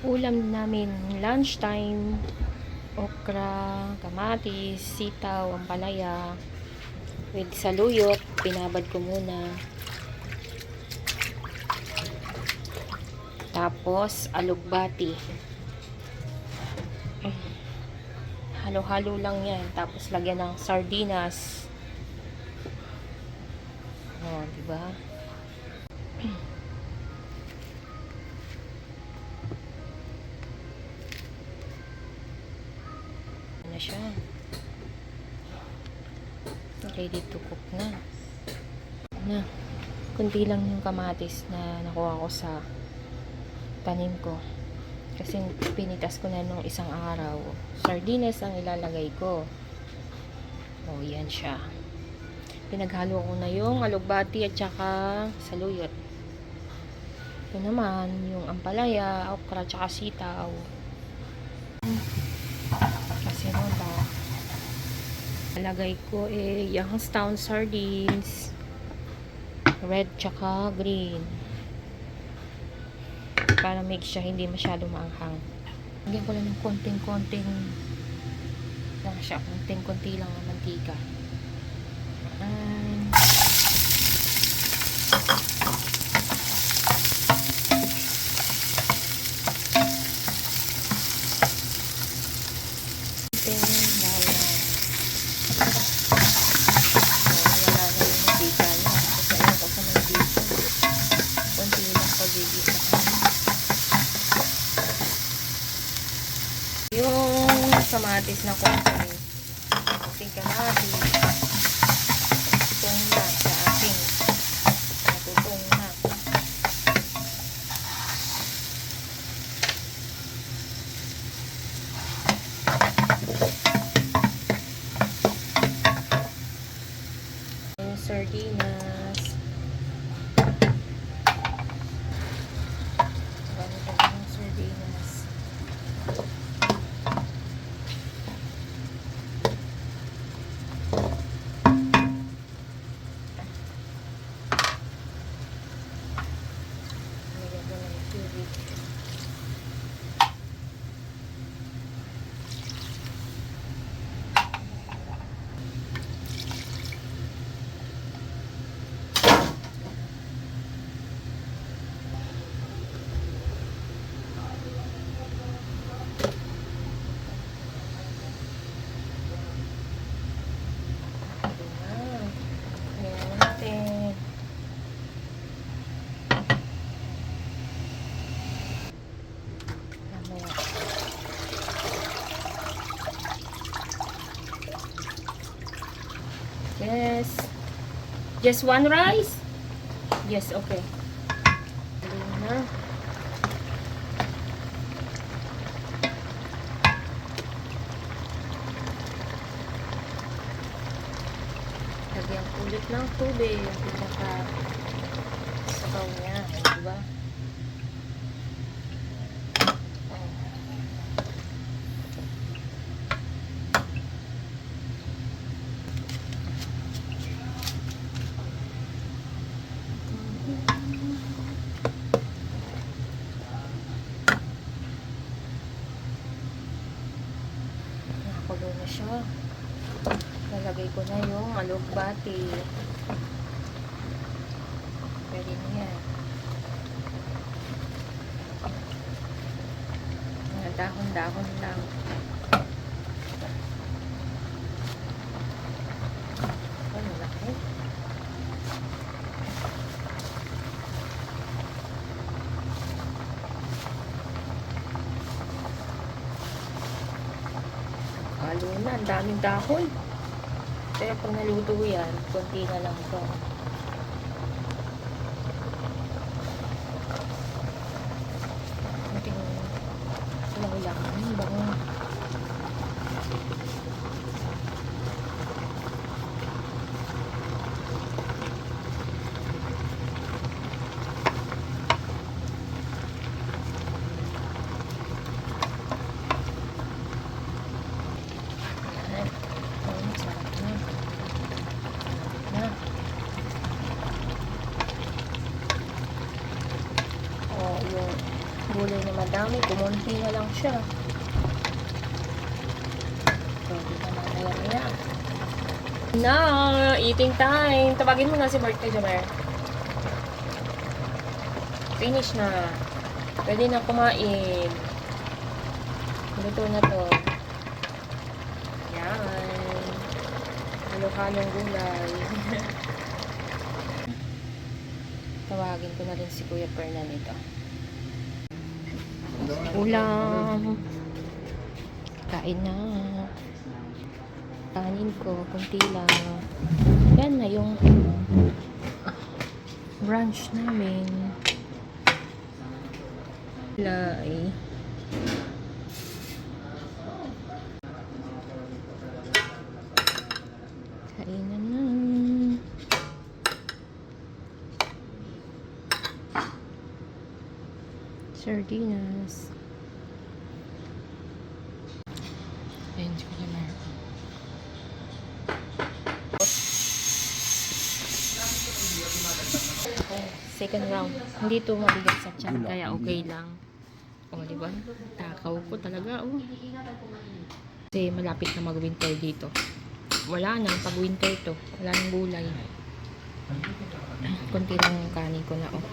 Ulam namin lunchtime, okra, kamatis, sitaw, ampalaya, with saluyot. Pinabad ko muna. Tapos, alugbati. Halo-halo lang yan. Tapos, lagyan ng sardinas. O, diba? Na siya. Ready to cook na. Kunti lang yung kamatis na nakuha ko sa tanim ko. Kasi pinitas ko na nung isang araw. Sardinas ang ilalagay ko. O, yan siya. Pinaghalo ko na yung alugbati at saka saluyot. Ito naman, yung ampalaya, okra, at saka sitaw. Kasi wala. Nalagay ko Youngstown sardines. Red tsaka green. Para make siya hindi masyado maanghang. Lagyan ko lang ng konting-konting lang siya. Konting-konti lang ng mantika. Yung kamatis na konti, ating kamatis, tutong na sa ating natutong na. Yung sardinas, gamit ako ng sardinas. Yes. Just one rice? Yes, okay. Ayan na. Lagyan ulit ng tubig. Yung pinaka sabaw niya. Diba? Nakulo na siya. Nalagay ko na yung alugbati. Pwede na yan. Dahon-dahon lang. Ano laki? Halo na. Ang daming dahon. Pero pag naluto yan, konti na lang ito. Konting lang. Bango. Sarap na. gulay na madami, kumunti na lang siya. Pwede na mamaya-maya. Na, eating time. Tawagin mo na si birthday, Jomer. Finish na. Pwede na kumain. Luto na to. Yan. Halo-halong gulay. Tawagin ko na rin si Kuya Fernan ito. Ulam. Kain na. Kanin ko, kunti lang. Yan na yung brunch namin. Gulay. Kainan na. Sardinas. Ayan, si Kuya Mar. Second round. Hindi to mabigat sa tiyan, kaya okay lang. O, diba? Takaw ko talaga, oh. Kasi malapit na mag-winter dito. Wala na, pag winter to. Wala nang gulay. Kunti lang yung kanin ko na, oh.